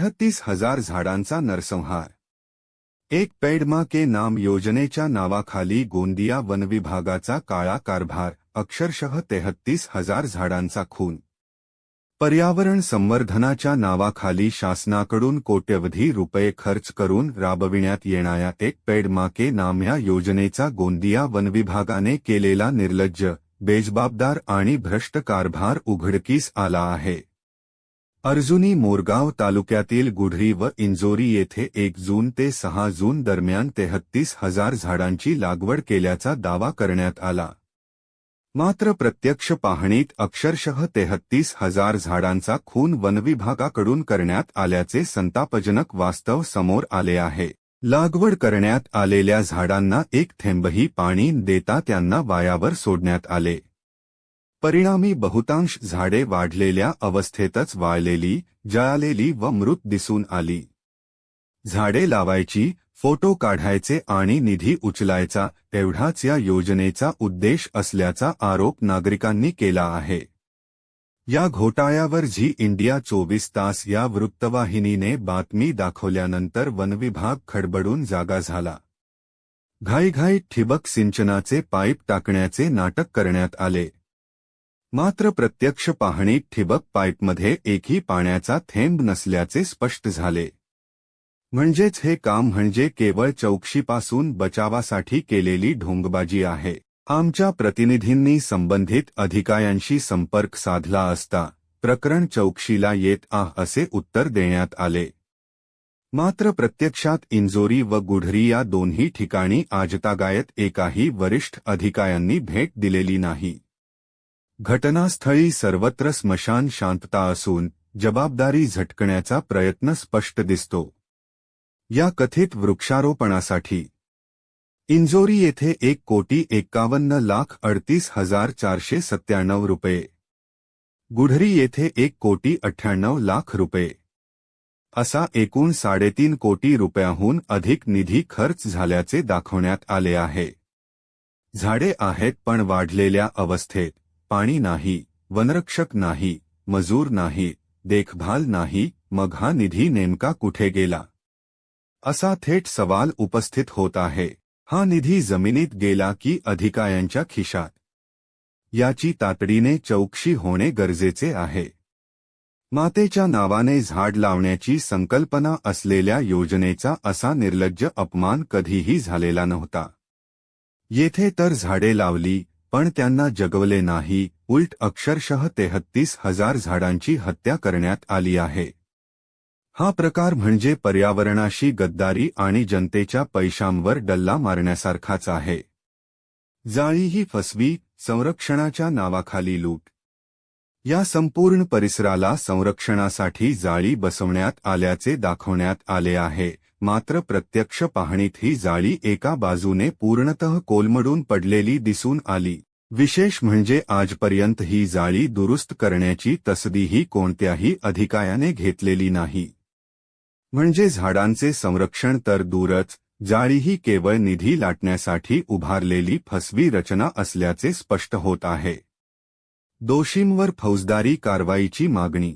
33,000 झाडांचा नरसंहार। एक पेड़ मां के नाम योजनेच्या नावाखाली गोंदिया वनविभागाचा काळा कारभार, अक्षरशः 33,000 झाडांचा खून। पर्यावरण संवर्धनाच्या नावाखाली शासनाकडून कोट्यवधी रुपये खर्च करून राबविण्यात येणाऱ्या एक पेड़ मां के नाम या योजनेचा गोंदिया वनविभागाने केलेला निर्लज्ज, बेजबाबदार आणि भ्रष्ट कारभार उघडकीस आला आहे। अर्जुनी मोरगाव तालुक्यातील गुढरी व इंजोरी येथे 1 जून ते 6 जून दरम्यान 33,000 झाडांची लागवड केल्याचा दावा करण्यात आला। मात्र प्रत्यक्ष पाहणीत अक्षरशः 33,000 झाडांचा खून वनविभागाकडून करण्यात आल्याचे संतापजनक वास्तव समोर आले आहे। लागवड करण्यात आलेल्या झाडांना एक थेंबही पाणी न देता त्यांना वायावर सोडण्यात आले। परिणामी बहुतांश झाडे वाढलेल्या अवस्थेतच वाळलेली, जळालेली व मृत दिसून आली। झाडे लावायची, फोटो काढायचे आणि निधी उचलायचा एवढाच या योजनेचा उद्देश असल्याचा आरोप नागरिकांनी केला आहे। या घोटाळ्यावर झी इंडिया 24 तास या वृत्तवाहिनीने बातमी दाखवल्यानंतर वनविभाग खडबडून जागा झाला। घाईघाईत ठिबक सिंचनाचे पाईप टाकण्याचे नाटक करण्यात आले। मात्र प्रत्यक्ष पाहणीत ठिबक पाईपमध्ये एकही पाण्याचा थेंब नसल्याचे स्पष्ट झाले। म्हणजेच हे काम म्हणजे केवळ चौकशीपासून बचावासाठी केलेली ढोंगबाजी आहे। आमच्या प्रतिनिधींनी संबंधित अधिकाऱ्यांशी संपर्क साधला असता प्रकरण चौकशीला येत आहे असे उत्तर देण्यात आले। मात्र प्रत्यक्षात इंजोरी व गुढरी या दोन्ही ठिकाणी आजतागायत एकाही वरिष्ठ अधिकाऱ्यांनी भेट दिलेली नाही। घटनास्थळी सर्वत्र स्मशान शांतता असून जबाबदारी झटकण्याचा प्रयत्न स्पष्ट दिसतो। या कथित वृक्षारोपणासाठी इंजोरी येथे 1,51,38,497 रुपये, गुढरी येथे 1,98,00,000 रुपये असा एकूण 3.5 कोटी रुपयांहून अधिक निधी खर्च झाल्याचे दाखवण्यात आले आहे। झाडे आहेत पण वाढलेल्या अवस्थेत, पाणी नाही, वनरक्षक नाही, मजूर नाही, देखभाल नाही, मग हा निधी नेमका कुठे गेला असा थेट सवाल उपस्थित होत आहे। हा निधी जमिनीत गेला की अधिकाऱ्यांच्या खिशात, याची तातडीने चौकशी होणे गरजेचे आहे। मातेच्या नावाने झाड लावण्याची संकल्पना असलेल्या योजनेचा असा निर्लज्ज अपमान कधीही झालेला नव्हता। येथे तर झाडे लावली पण त्यांना जगवले नाही, उलट अक्षरशः 33,000 झाडांची हत्या करण्यात आली आहे। हा प्रकार म्हणजे पर्यावरणाशी गद्दारी आणि जनतेच्या पैशांवर डल्ला मारण्यासारखाच आहे। जाळी ही फसवी, संरक्षणाच्या नावाखाली लूट। या संपूर्ण परिसराला संरक्षणासाठी जाळी बसवण्यात आल्याचे दाखवण्यात आले आहे, मात्र प्रत्यक्ष पाहणीत ही जाळी एका बाजूने पूर्णतः कोलमडून पडलेली दिसून आली। विशेष म्हणजे आजपर्यंत ही जाळी दुरुस्त करण्याची तसदीही कोणत्याही अधिकाऱ्याने घेतलेली नाही। म्हणजे झाडांचे संरक्षण तर दूरच, जाळीही केवळ निधी लाटण्यासाठी उभारलेली फसवी रचना असल्याचे स्पष्ट होत आहे। दोषींवर फौजदारी कारवाईची मागणी।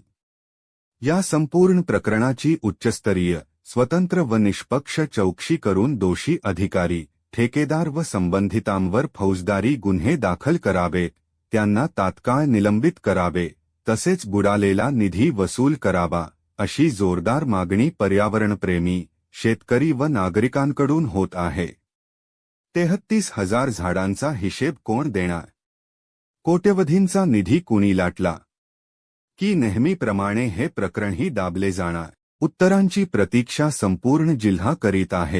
या संपूर्ण प्रकरणाची उच्चस्तरीय, स्वतंत्र व निष्पक्ष चौकशी करून दोषी अधिकारी, ठेकेदार व संबंधितांवर फौजदारी गुन्हे दाखल करावेत, त्यांना तात्काळ निलंबित करावे, तसेच बुडालेला निधी वसूल करावा, अशी जोरदार मागणी पर्यावरणप्रेमी, शेतकरी व नागरिकांकडून होत आहे। 33,000 झाडांचा हिशेब कोण देणार? कोट्यवधींचा निधी कुणी लाटला? की नेहमीप्रमाणे हे प्रकरणही दाबले जाणार? उत्तरांची प्रतीक्षा संपूर्ण जिल्हा करीत आहे।